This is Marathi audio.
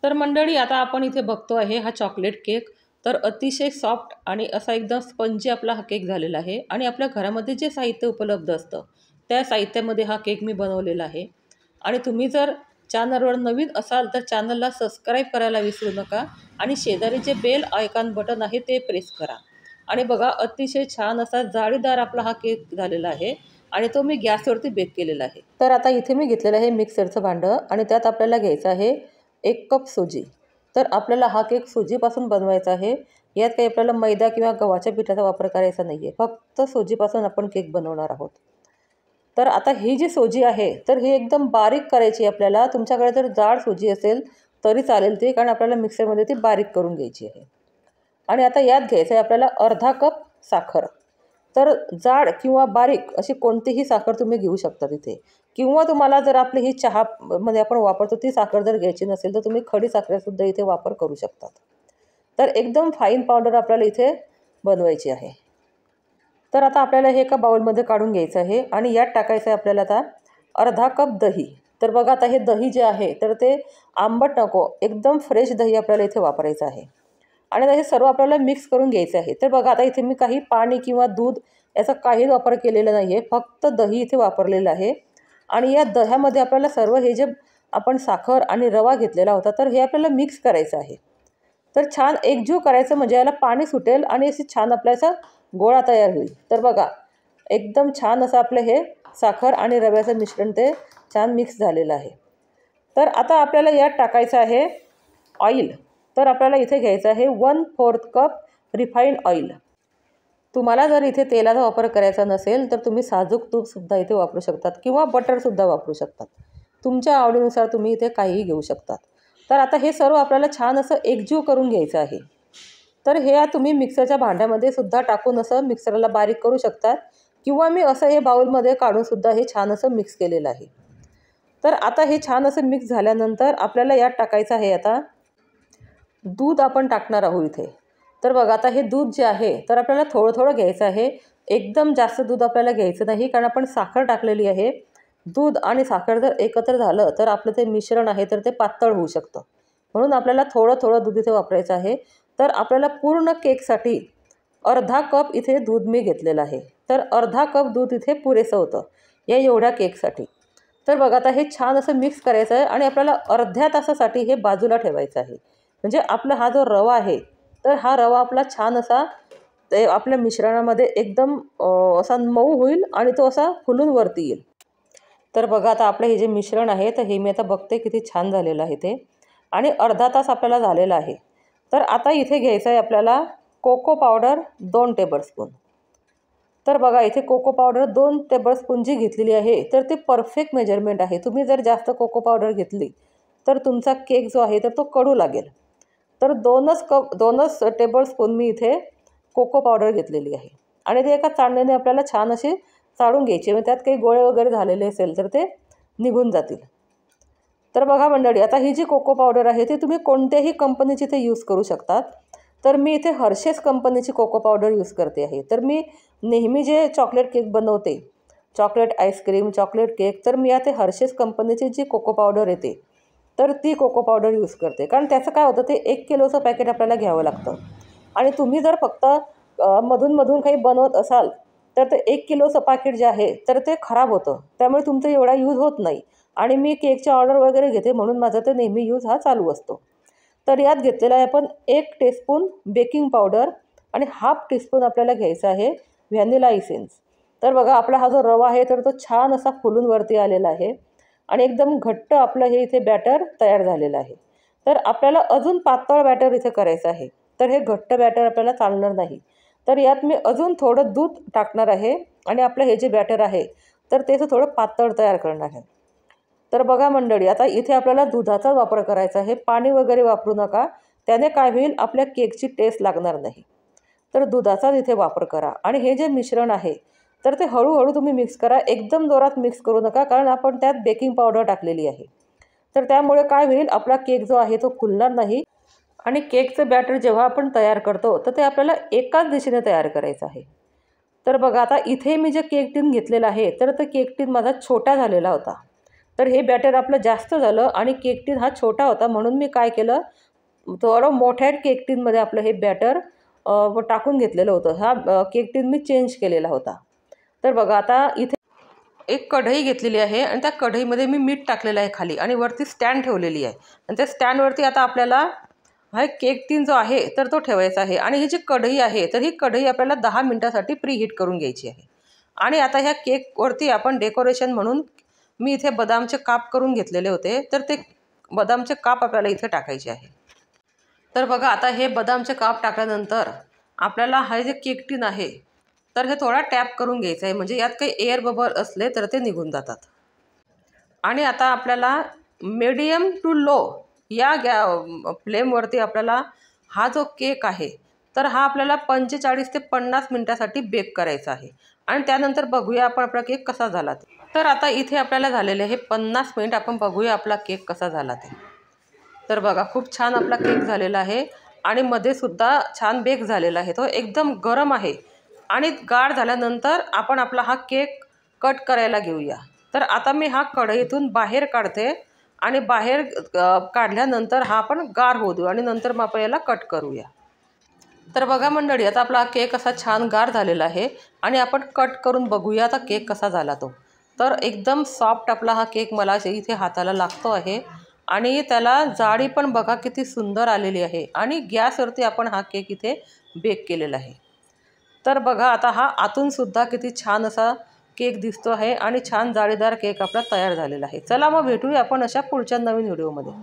तर मंडळी आता आपण इथे बघतो आहे हा चॉकलेट केक। तर अतिशय सॉफ्ट आणि असा एकदम स्पंजी आपला हा केक झालेला आहे आणि आपल्या घरामध्ये जे साहित्य उपलब्ध असतं त्या साहित्यामध्ये हा केक मी बनवलेला आहे। आणि तुम्ही जर चॅनलवर नवीन असाल तर चॅनलला सबस्क्राईब करायला विसरू नका आणि शेजारी जे बेल आयकॉन बटन आहे ते प्रेस करा। आणि बघा अतिशय छान असा जाळीदार आपला हा केक झालेला आहे आणि तो मी गॅसवरती बेक केलेला आहे। तर आता इथे मी घेतलेलं आहे मिक्सरचं भांडं आणि त्यात आपल्याला घ्यायचं आहे 1 कप सुजी। तर आपल्याला हा केक सुजीपासून बनवायचा आहे। यात काही आपल्याला मैदा किंवा गव्हाच्या पिठाचा वापर करायचा नाही आहे, फक्त सुजीपासून आपण केक बनवणार आहोत। तर आता ही जी सुजी आहे तर ही एकदम बारीक करायची आपल्याला। तुमच्याकडे जर जाड सुजी असेल तरी चालेल ती, कारण आपल्याला मिक्सरमध्ये ती बारीक करून घ्यायची आहे। आणि आता यात घ्यायचं आहे आपल्याला अर्धा कप साखर। तर जाड किंवा बारीक अशी कोणतीही साखर तुम्ही घेऊ शकता तिथे, किंवा तुम्हाला जर आपली ही चहामध्ये आपण वापरतो ती साखर जर घ्यायची नसेल तर तुम्ही खडी साखरेसुद्धा इथे वापर करू शकतात। तर एकदम फाईन पावडर आपल्याला इथे बनवायची आहे। तर आता आपल्याला हे एका बाउलमध्ये काढून घ्यायचं आहे आणि यात टाकायचं आहे आपल्याला आता अर्धा कप दही। तर बघा आता हे दही जे आहे तर ते आंबट नको, एकदम फ्रेश दही आपल्याला इथे वापरायचं आहे। आणि हे सर्व आपल्याला मिक्स करून घ्यायचं आहे। तर बघा आता इथे मी काही पाणी किंवा दूध याचा काहीच वापर केलेला नाही आहे, फक्त दही इथे वापरलेलं आहे। आणि या दह्यामध्ये आपल्याला सर्व हे जे आपण साखर आणि रवा घेतलेला होता तर हे आपल्याला मिक्स करायचं आहे। तर छान एकजीव करायचं म्हणजे याला पाणी सुटेल आणि अशी छान आपल्याचा गोळा तयार होईल। तर बघा एकदम छान असं आपलं हे साखर आणि रव्याचं मिश्रण ते छान मिक्स झालेलं आहे। तर आता आपल्याला यात टाकायचं आहे ऑइल। तर आपल्याला इथे घ्यायचं आहे 1/4 कप रिफाईंड ऑइल। तुम्हाला जर इथे तेलाचा वापर करायचा नसेल तर तुम्ही साजूक तूपसुद्धा इथे वापरू शकतात किंवा बटरसुद्धा वापरू शकतात। तुमच्या आवडीनुसार तुम्ही इथे काहीही घेऊ शकतात। तर आता हे सर्व आपल्याला छान असं एकजीव करून घ्यायचं आहे। तर हे तुम्ही मिक्सरच्या भांड्यामध्ये सुद्धा टाकून असं मिक्सरला बारीक करू शकतात, किंवा मी असं हे बाउलमध्ये काढूनसुद्धा हे छान असं मिक्स केलेलं आहे। तर आता हे छान असं मिक्स झाल्यानंतर आपल्याला यात टाकायचं आहे आता दूध आपण टाकणार आहोत इथे। तर बघा आता हे दूध जे आहे तर आपल्याला थोडं थोडं घ्यायचं आहे, एकदम जास्त दूध आपल्याला घ्यायचं नाही, कारण आपण साखर टाकलेली आहे। दूध आणि साखर जर एकत्र झालं तर आपलं ते मिश्रण आहे तर ते पातळ होऊ शकतं, म्हणून आपल्याला थोडं थोडं दूध इथे वापरायचं आहे। तर आपल्याला पूर्ण केकसाठी अर्धा कप इथे दूध मी घेतलेलं आहे। तर अर्धा कप दूध इथे पुरेसं होतं या एवढ्या केकसाठी। तर बघा आता हे छान असं मिक्स करायचं आहे आणि आपल्याला अर्ध्या तासासाठी हे बाजूला ठेवायचं आहे। म्हणजे आपला हा जो रवा आहे तर हा रवा आपला छान असा ते आपल्या मिश्रणामध्ये एकदम असा मऊ होईल आणि तो असा फुलून वरती येईल। तर बघा आता आपलं हे जे मिश्रण आहे तर हे मी आता बघते किती छान झालेलं आहे ते, आणि अर्धा तास आपल्याला झालेला आहे। तर आता इथे घ्यायचं आहे आपल्याला कोको पावडर 2 टेबलस्पून। तर बघा इथे कोको पावडर 2 टेबलस्पून जी घेतलेली आहे तर ते परफेक्ट मेजरमेंट आहे। तुम्ही जर जास्त कोको पावडर घेतली तर तुमचा केक जो आहे तर तो कडू लागेल। तर 2च टेबलस्पून मी इथे कोको पावडर घेतलेली आहे आणि ते एका चाळणीने आपल्याला छान अशी चाळून घ्यायची, म्हणजे त्यात काही गोळे वगैरे झालेले असेल तर ते निघून जातील। तर बघा मंडळी आता ही जी कोको पावडर आहे ती तुम्ही कोणत्याही कंपनीची इथे यूज करू शकतात। तर मी इथे हर्षेस कंपनीची कोको पावडर यूज करते आहे। तर मी नेहमी जे चॉकलेट केक बनवते, चॉकलेट आईस्क्रीम, चॉकलेट केक, तर मी आता हर्षेस कंपनीची जी कोको पावडर येते तर ती कोको पावडर यूज करते। कारण त्याचं काय होतं ते 1 किलोचं पॅकेट आपल्याला घ्यावं लागतं, आणि तुम्ही जर फक्त मधून काही बनवत असाल तर ते 1 किलोचं पॅकेट जे आहे तर ते खराब होतं, त्यामुळे तुमचा एवढा यूज होत नाही। आणि मी केकचे ऑर्डर वगैरे घेते म्हणून माझा ते नेहमी यूज हा चालू असतो। तर यात घेतलेला आहे आपण 1 टीस्पून बेकिंग पावडर आणि हाफ टीस्पून आपल्याला घ्यायचा आहे व्हॅनिला इसेन्स। तर बघा आपला हा जो रवा आहे तर तो छान असा फुलून वरती आलेला आहे आणि एकदम घट्ट आपलं हे इथे बॅटर तयार झालेलं आहे। तर आपल्याला अजून पातळ बॅटर इथे करायचं आहे, तर हे घट्ट बॅटर आपल्याला चालणार नाही। तर यात मी अजून थोडं दूध टाकणार आहे आणि आपलं हे जे बॅटर आहे तर त्याचं थोडं पातळ तयार करणार आहे। तर बघा मंडळी आता इथे आपल्याला दुधाचा वापर करायचा आहे, पाणी वगैरे वापरू नका, त्याने काय होईल आपल्या केकची टेस्ट लागणार नाही। तर दुधाचाच इथे वापर करा आणि हे जे मिश्रण आहे तर ते हळूहळू तुम्ही मिक्स करा, एकदम जोरात मिक्स करू नका, कारण आपण त्यात बेकिंग पावडर टाकलेली आहे। तर त्यामुळे काय होईल आपला केक जो आहे तो फुलणार नाही, आणि केकचं बॅटर जेव्हा आपण तयार करतो तर ते आपल्याला एकाच दिशेने तयार करायचं आहे। तर बघा आता इथे मी जे केक टिन घेतलेला आहे तर तो केक टिन माझा छोटा झालेला होता, तर हे बॅटर आपलं जास्त झालं आणि केक टीन हा छोटा होता, म्हणून मी काय केलं, थोडं मोठ्या केक टीनमध्ये आपलं हे बॅटर टाकून घेतलेलं होतं. हा केक टीन मी चेंज केलेला होता. तर बघा आता इथे एक कढई घेतलेली आहे आणि त्या कढईमध्ये मी मीठ टाकलेलं आहे खाली आणि वरती स्टँड ठेवलेली आहे. आणि त्या स्टँडवरती आता आपल्याला हा केक टीन जो आहे तर तो ठेवायचा आहे. आणि ही जी कढई आहे तर ही कढई आपल्याला 10 मिनिटासाठी प्रीहीट करून घ्यायची आहे. आणि आता ह्या केकवरती आपण डेकोरेशन म्हणून मी इथे बदामचे काप करून घेतलेले होते, तर ते बदामचे काप आपल्याला इथे टाकायचे आहे. तर बघा आता हे बदामचे काप टाकल्यानंतर आपल्याला हा जे केक टीन आहे तर हे थोडा टॅप करून घ्यायचं आहे, म्हणजे यात काही एअर बबल असले तर ते निघून जातात. आणि आता आपल्याला मीडियम टू लो या फ्लेमवरती आपल्याला हा जो केक आहे तर हा आपल्याला 45 ते 50 मिनिटासाठी बेक करायचा आहे. आणि त्यानंतर बघूया आपण आपला केक कसा झाला ते. तर आता इथे आपल्याला झालेले आहे 50 मिनिट. आपण बघूया आपला केक कसा झाला ते. तर बघा खूप छान आपला केक झालेला आहे आणि मध्ये सुद्धा छान बेक झालेला आहे. तो एकदम गरम आहे आणि गार झाल्यानंतर आपण आपला हा केक कट करायला घेऊया. तर आता मी हा कढईतून बाहेर काढते आणि बाहेर काढल्यानंतर हा आपण गार होऊ देऊ आणि नंतर मग आपण याला कट करूया. तर बघा मंडळी, आता आपला केक असा छान गार झालेला आहे आणि आपण कट करून बघूया आता केक कसा झाला तो. तर एकदम सॉफ्ट आपला हा केक मला इथे हाताला लागतो आहे आणि त्याला जाडी पण बघा किती सुंदर आलेली आहे. आणि गॅसवरती आपण हा केक इथे बेक केलेला आहे. तर बघा आता हा आतून सुद्धा किती छान असा केक दिसतो आहे आणि छान जाळीदार केक आपला तयार झालेला आहे. चला मग भेटूया आपण अशा पुढच्या नवीन व्हिडिओमध्ये.